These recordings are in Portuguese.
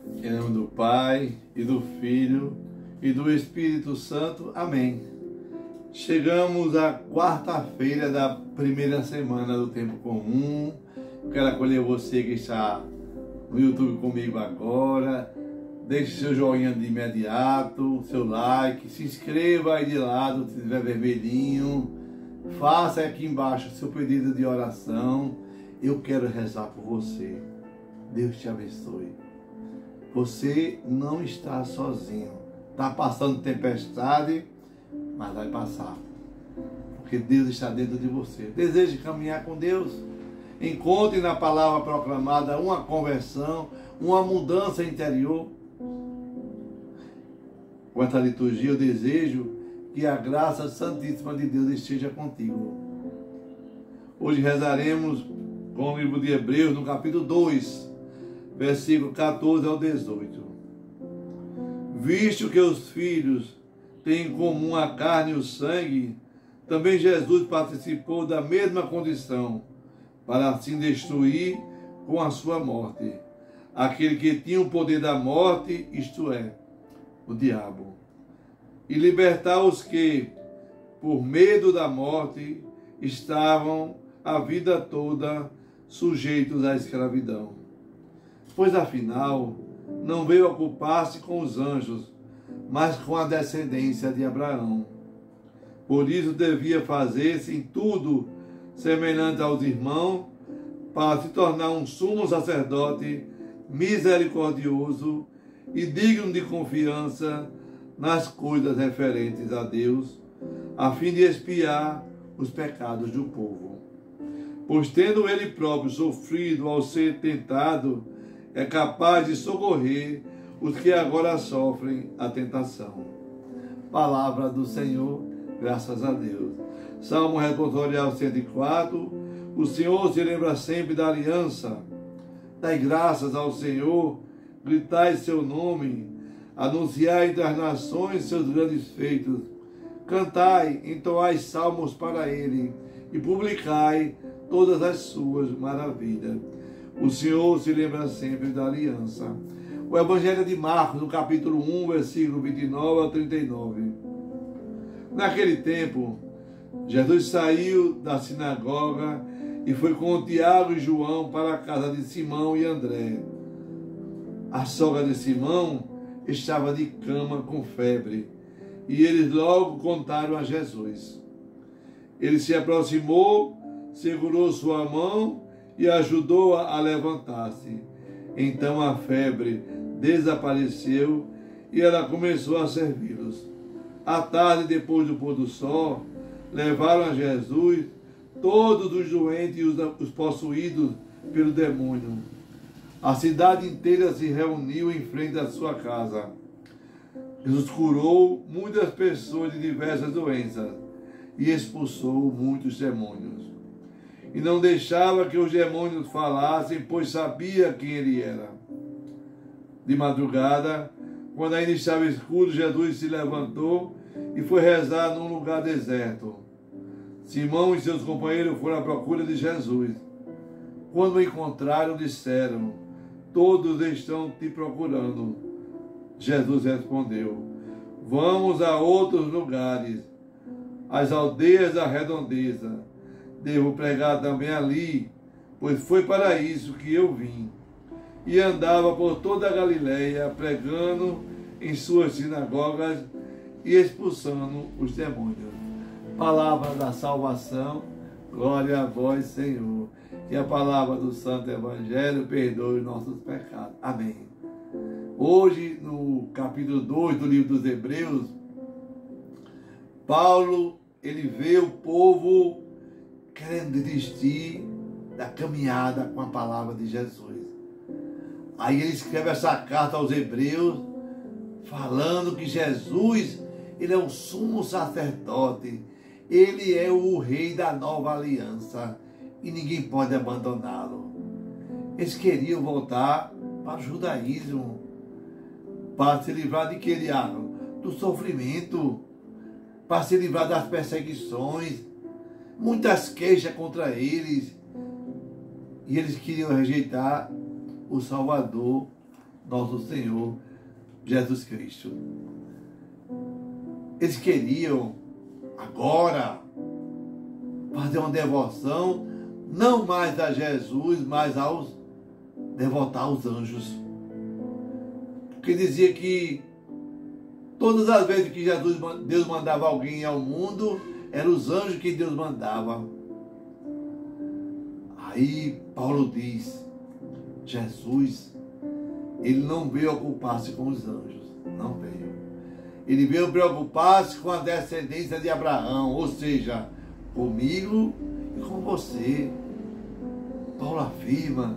Em nome do Pai, e do Filho, e do Espírito Santo. Amém. Chegamos à quarta-feira da primeira semana do Tempo Comum. Quero acolher você que está no YouTube comigo agora. Deixe seu joinha de imediato, seu like, se inscreva aí de lado, se tiver vermelhinho. Faça aqui embaixo seu pedido de oração. Eu quero rezar por você. Deus te abençoe. Você não está sozinho. Está passando tempestade, mas vai passar. Porque Deus está dentro de você. Deseja caminhar com Deus? Encontre na palavra proclamada uma conversão, uma mudança interior. Com essa liturgia eu desejo que a graça santíssima de Deus esteja contigo. Hoje rezaremos com o livro de Hebreus, no capítulo 2, versículo 14 ao 18. Visto que os filhos têm em comum a carne e o sangue, também Jesus participou da mesma condição, para assim destruir com a sua morte aquele que tinha o poder da morte, isto é, o diabo, e libertar os que, por medo da morte, estavam a vida toda sujeitos à escravidão. Pois afinal, não veio ocupar-se com os anjos, mas com a descendência de Abraão. Por isso devia fazer-se em tudo semelhante aos irmãos, para se tornar um sumo sacerdote misericordioso e digno de confiança nas coisas referentes a Deus, a fim de expiar os pecados do povo. Pois tendo ele próprio sofrido ao ser tentado, é capaz de socorrer os que agora sofrem a tentação. Palavra do Senhor, graças a Deus. Salmo responsorial 104. O Senhor se lembra sempre da aliança. Dai graças ao Senhor, gritai seu nome, anunciai entre as nações seus grandes feitos. Cantai, entoai salmos para ele, e publicai todas as suas maravilhas. O Senhor se lembra sempre da aliança. O Evangelho de Marcos, no capítulo 1, versículo 29 ao 39. Naquele tempo, Jesus saiu da sinagoga e foi com Tiago e João para a casa de Simão e André. A sogra de Simão estava de cama com febre, e eles logo contaram a Jesus. Ele se aproximou, segurou sua mão e ajudou-a a levantar-se. Então a febre desapareceu e ela começou a servi-los. À tarde, depois do pôr do sol, levaram a Jesus todos os doentes e os possuídos pelo demônio. A cidade inteira se reuniu em frente da sua casa. Jesus curou muitas pessoas de diversas doenças e expulsou muitos demônios. E não deixava que os demônios falassem, pois sabia quem ele era. De madrugada, quando ainda estava escuro, Jesus se levantou e foi rezar num lugar deserto. Simão e seus companheiros foram à procura de Jesus. Quando o encontraram, disseram: todos estão te procurando. Jesus respondeu: vamos a outros lugares, às aldeias da redondeza. Devo pregar também ali, pois foi para isso que eu vim. E andava por toda a Galileia, pregando em suas sinagogas e expulsando os demônios. Palavra da salvação, glória a vós, Senhor. Que a palavra do Santo Evangelho perdoe os nossos pecados. Amém. Hoje, no capítulo 2 do livro dos Hebreus, Paulo, ele vê o povo querendo desistir da caminhada com a palavra de Jesus. Aí ele escreve essa carta aos Hebreus, falando que Jesus, ele é o sumo sacerdote, ele é o rei da nova aliança, e ninguém pode abandoná-lo. Eles queriam voltar para o judaísmo, para se livrar de que, do sofrimento, para se livrar das perseguições, muitas queixas contra eles, e eles queriam rejeitar o Salvador nosso Senhor Jesus Cristo. Eles queriam agora fazer uma devoção, não mais a Jesus, mas devotar aos anjos. Porque dizia que todas as vezes que Deus mandava alguém ao mundo, eram os anjos que Deus mandava. Aí Paulo diz, Jesus, ele não veio ocupar-se com os anjos, não veio. Ele veio preocupar-se com a descendência de Abraão, ou seja, comigo e com você. Paulo afirma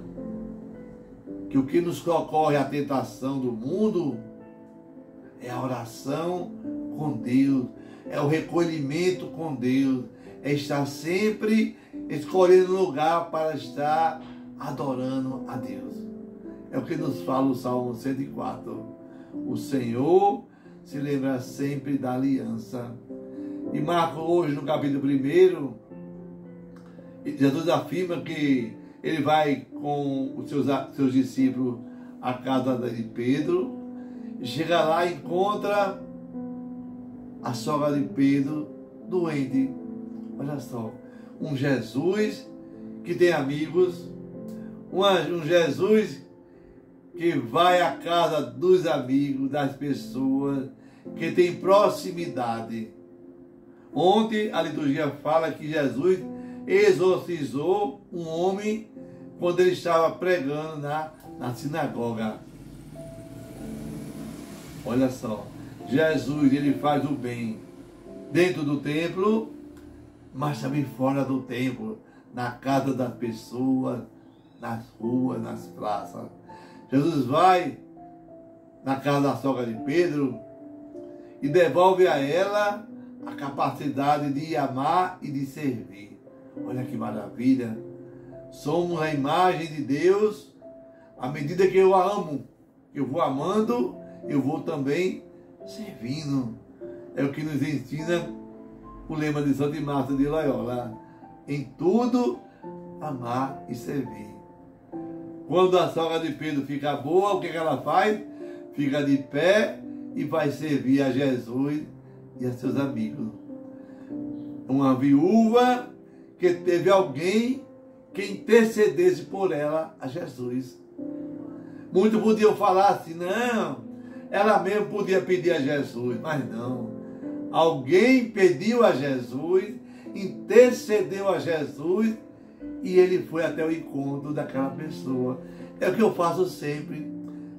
que o que nos socorre à tentação do mundo é a oração com Deus, é o recolhimento com Deus, é estar sempre escolhendo lugar para estar adorando a Deus. É o que nos fala o Salmo 104. O Senhor se lembra sempre da aliança. E Marcos, hoje no capítulo 1, Jesus afirma que ele vai com os seus discípulos à casa de Pedro, chega lá e encontra a sogra de Pedro doente. Olha só, um Jesus que tem amigos, um Jesus que vai à casa dos amigos, das pessoas, que tem proximidade. Ontem a liturgia fala que Jesus exorcizou um homem quando ele estava pregando na sinagoga. Olha só, Jesus, ele faz o bem dentro do templo, mas também fora do templo, na casa das pessoas, nas ruas, nas praças. Jesus vai na casa da sogra de Pedro e devolve a ela a capacidade de amar e de servir. Olha que maravilha! Somos a imagem de Deus. À medida que eu a amo, eu vou amando, eu vou também servindo. É o que nos ensina o lema de Santo Inácio de Loyola. Em tudo, amar e servir. Quando a sogra de Pedro fica boa, o que ela faz? Fica de pé e vai servir a Jesus e a seus amigos. Uma viúva que teve alguém que intercedesse por ela a Jesus. Muitos podiam falar assim, não, ela mesmo podia pedir a Jesus, mas não. Alguém pediu a Jesus, intercedeu a Jesus e ele foi até o encontro daquela pessoa. É o que eu faço sempre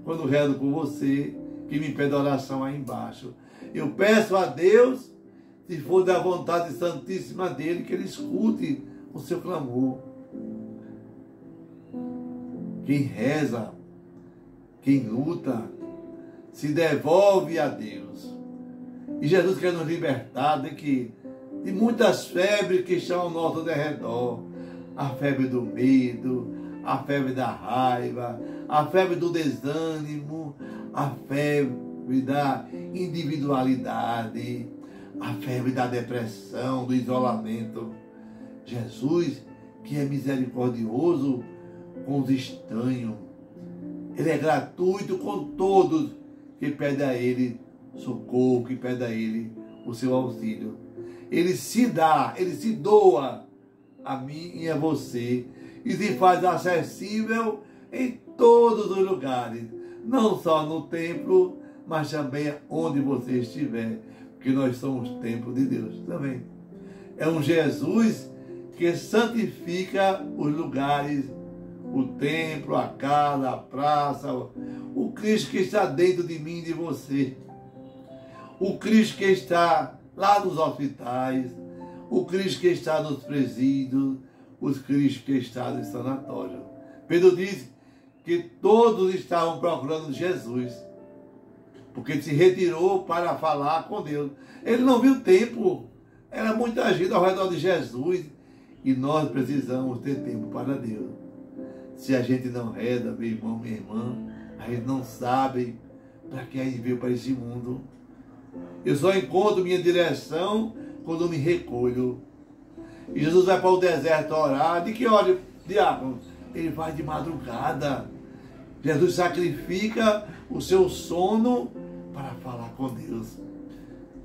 quando rezo com você, que me pede oração aí embaixo. Eu peço a Deus, se for da vontade santíssima dele, que ele escute o seu clamor. Quem reza, quem luta, se devolve a Deus. E Jesus quer nos libertar de muitas febres que estão ao nosso derredor. A febre do medo, a febre da raiva, a febre do desânimo, a febre da individualidade, a febre da depressão, do isolamento. Jesus, que é misericordioso com os estranhos, ele é gratuito com todos que pedem a ele socorro, que pedem a ele o seu auxílio. Ele se dá, ele se doa a mim e a você, e se faz acessível em todos os lugares, não só no templo, mas também onde você estiver, porque nós somos templo de Deus também. É um Jesus que santifica os lugares, o templo, a casa, a praça, o Cristo que está dentro de mim e de você, o Cristo que está lá nos hospitais, o Cristo que está nos presídios, os Cristos que estão no sanatório. Pedro diz que todos estavam procurando Jesus, porque ele se retirou para falar com Deus. Ele não viu tempo, era muita gente ao redor de Jesus, e nós precisamos ter tempo para Deus. Se a gente não reza, meu irmão, minha irmã, a gente não sabe para que a gente veio para esse mundo. Eu só encontro minha direção quando eu me recolho. E Jesus vai para o deserto orar. De que hora, diácono? Ele vai de madrugada. Jesus sacrifica o seu sono para falar com Deus.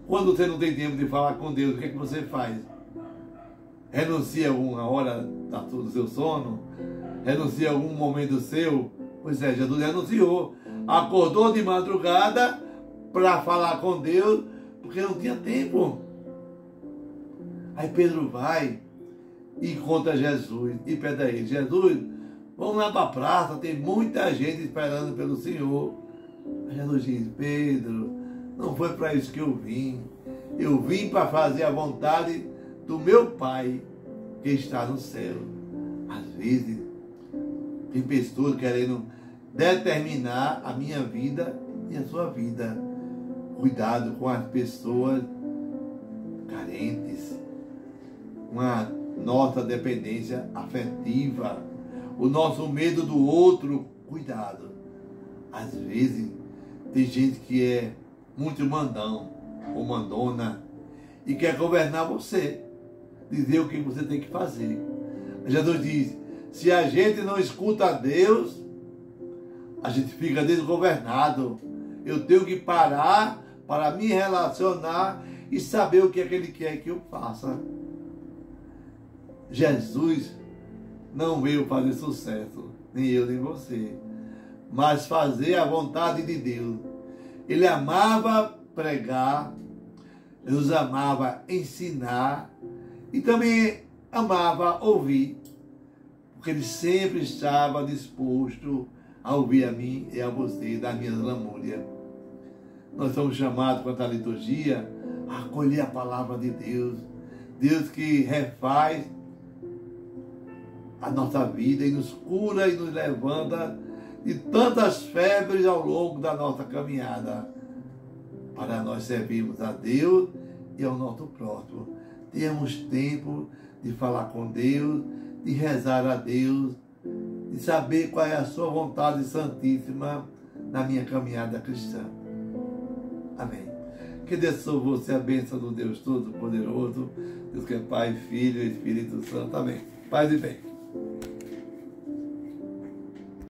Quando você não tem tempo de falar com Deus, o que é que você faz? Renuncia a alguma hora do seu sono? Renuncia a algum momento seu? Pois é, Jesus renunciou. Acordou de madrugada para falar com Deus, porque não tinha tempo. Aí Pedro vai e encontra Jesus e pede a ele: Jesus, vamos lá para a praça, tem muita gente esperando pelo Senhor. Aí Jesus diz: Pedro, não foi para isso que eu vim. Eu vim para fazer a vontade do meu Pai que está no céu. Às vezes, tem pessoas querendo determinar a minha vida e a sua vida. Cuidado com as pessoas carentes, com a nossa dependência afetiva, o nosso medo do outro. Cuidado. Às vezes, tem gente que é muito mandão ou mandona e quer governar você, dizer o que você tem que fazer. Jesus diz: se a gente não escuta a Deus, a gente fica desgovernado. Eu tenho que parar para me relacionar e saber o que é que Ele quer que eu faça. Jesus não veio fazer sucesso, nem eu nem você, mas fazer a vontade de Deus. Ele amava pregar, Jesus amava ensinar e também amava ouvir, porque Ele sempre estava disposto a ouvir a mim e a você das minhas lamúrias. Nós somos chamados, quanto à liturgia, a acolher a palavra de Deus. Deus que refaz a nossa vida e nos cura e nos levanta de tantas febres ao longo da nossa caminhada, para nós servirmos a Deus e ao nosso próximo. Temos tempo de falar com Deus, de rezar a Deus, de saber qual é a sua vontade santíssima na minha caminhada cristã. Amém. Que Deus sobre você a bênção do Deus Todo-Poderoso, Deus que é Pai, Filho e Espírito Santo. Amém. Paz e bem.